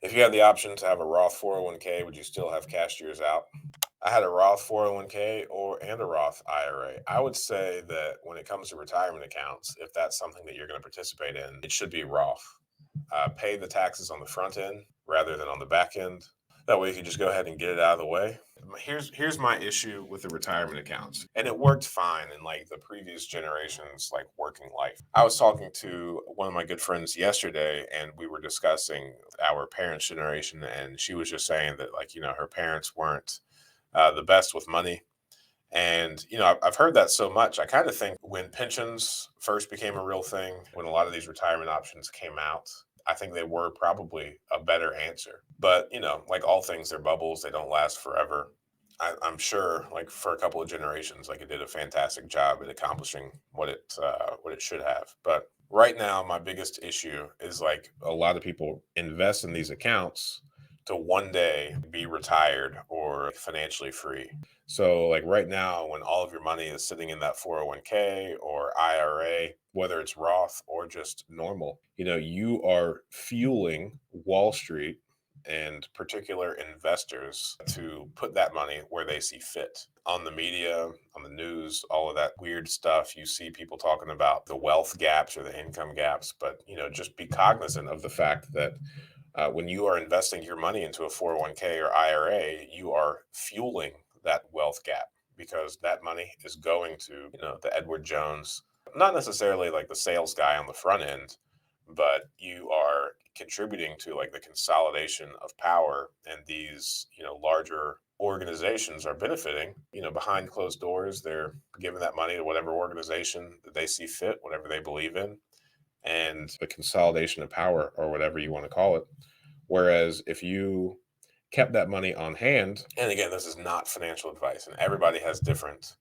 If you had the option to have a Roth 401k, would you still have cash years out? I had a Roth 401k and a Roth IRA. I would say that when it comes to retirement accounts, if that's something that you're going to participate in, it should be Roth. Pay the taxes on the front end rather than on the back end. That way you can just go ahead and get it out of the way. Here's my issue with the retirement accounts. And it worked fine in like the previous generations, like working life. I was talking to one of my good friends yesterday and we were discussing our parents' generation, and she was just saying that, like, her parents weren't the best with money. And, I've heard that so much. I kind of think when pensions first became a real thing, when a lot of these retirement options came out, I think they were probably a better answer. But, like all things, they're bubbles, they don't last forever. I'm sure, like for a couple of generations, like it did a fantastic job at accomplishing what it should have. But right now, my biggest issue is like a lot of people invest in these accounts to one day be retired or financially free. So, like right now, when all of your money is sitting in that 401k or IRA, whether it's Roth or just normal, you are fueling Wall Street and particular investors to put that money where they see fit. On the media, on the news, all of that weird stuff, you see people talking about the wealth gaps or the income gaps, but just be cognizant of the fact that when you are investing your money into a 401k or IRA, you are fueling that wealth gap because that money is going to, the Edward Jones, not necessarily like the sales guy on the front end, but you are contributing to like the consolidation of power, and these, larger organizations are benefiting, behind closed doors. They're giving that money to whatever organization that they see fit, whatever they believe in, and the consolidation of power or whatever you want to call it. Whereas if you kept that money on hand, and again, this is not financial advice, and everybody has different,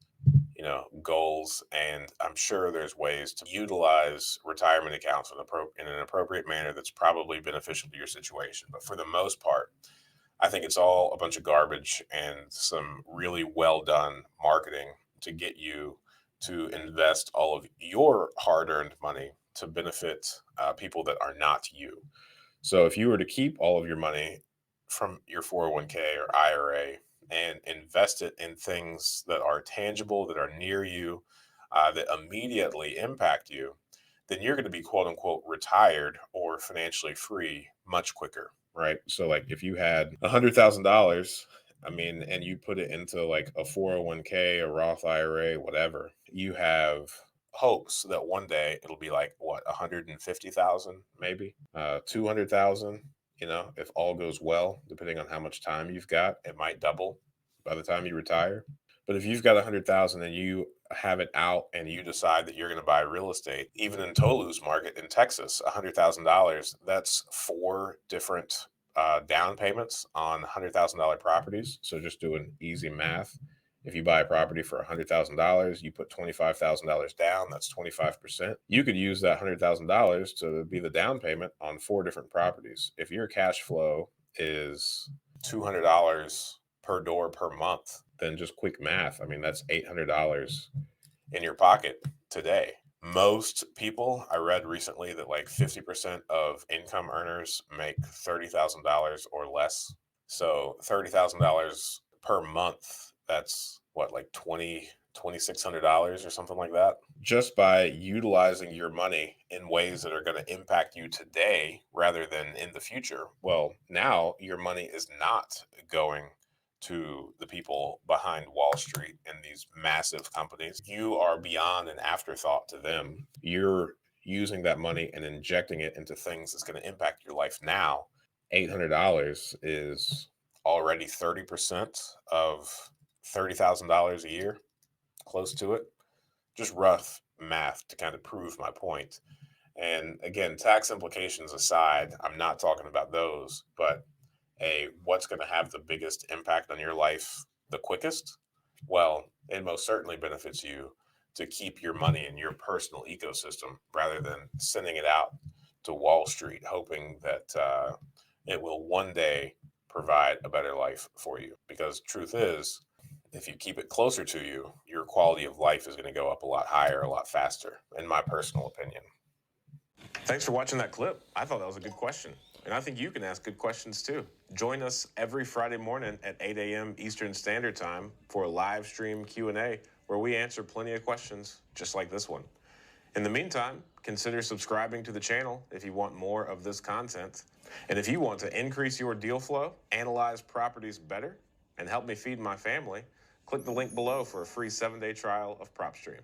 goals, and I'm sure there's ways to utilize retirement accounts in an appropriate manner that's probably beneficial to your situation. But for the most part, I think it's all a bunch of garbage and some really well done marketing to get you to invest all of your hard earned money to benefit people that are not you. So if you were to keep all of your money from your 401k or IRA and invest it in things that are tangible, that are near you, that immediately impact you, then you're going to be quote unquote retired or financially free much quicker, right? So like if you had $100,000, I mean, and you put it into like a 401k, a Roth IRA, whatever, you have hopes that one day it'll be like what, 150,000, maybe 200,000. If all goes well, depending on how much time you've got, it might double by the time you retire. But if you've got 100,000 and you have it out and you decide that you're going to buy real estate, even in Tolu's market in Texas, $100,000, that's four different down payments on $100,000 properties. So just doing easy math. If you buy a property for $100,000, you put $25,000 down, that's 25%. You could use that $100,000 to be the down payment on four different properties. If your cash flow is $200 per door per month, then just quick math. I mean, that's $800 in your pocket today. Most people, I read recently that like 50% of income earners make $30,000 or less. So $30,000 per month, that's what, like $2,600 or something like that. Just by utilizing your money in ways that are going to impact you today rather than in the future. Well, now your money is not going to the people behind Wall Street and these massive companies. You are beyond an afterthought to them. You're using that money and injecting it into things that's going to impact your life now. $800 is already 30% of $30,000 a year, close to it. Just rough math to kind of prove my point. And again, tax implications aside, I'm not talking about those, but what's going to have the biggest impact on your life the quickest? Well, it most certainly benefits you to keep your money in your personal ecosystem rather than sending it out to Wall Street, hoping that it will one day provide a better life for you. Because truth is, if you keep it closer to you, your quality of life is going to go up a lot higher, a lot faster, in my personal opinion. Thanks for watching that clip. I thought that was a good question. And I think you can ask good questions too. Join us every Friday morning at 8 a.m. Eastern Standard Time for a live stream Q&A where we answer plenty of questions just like this one. In the meantime, consider subscribing to the channel if you want more of this content. And if you want to increase your deal flow, analyze properties better, and help me feed my family, click the link below for a free 7-day trial of PropStream.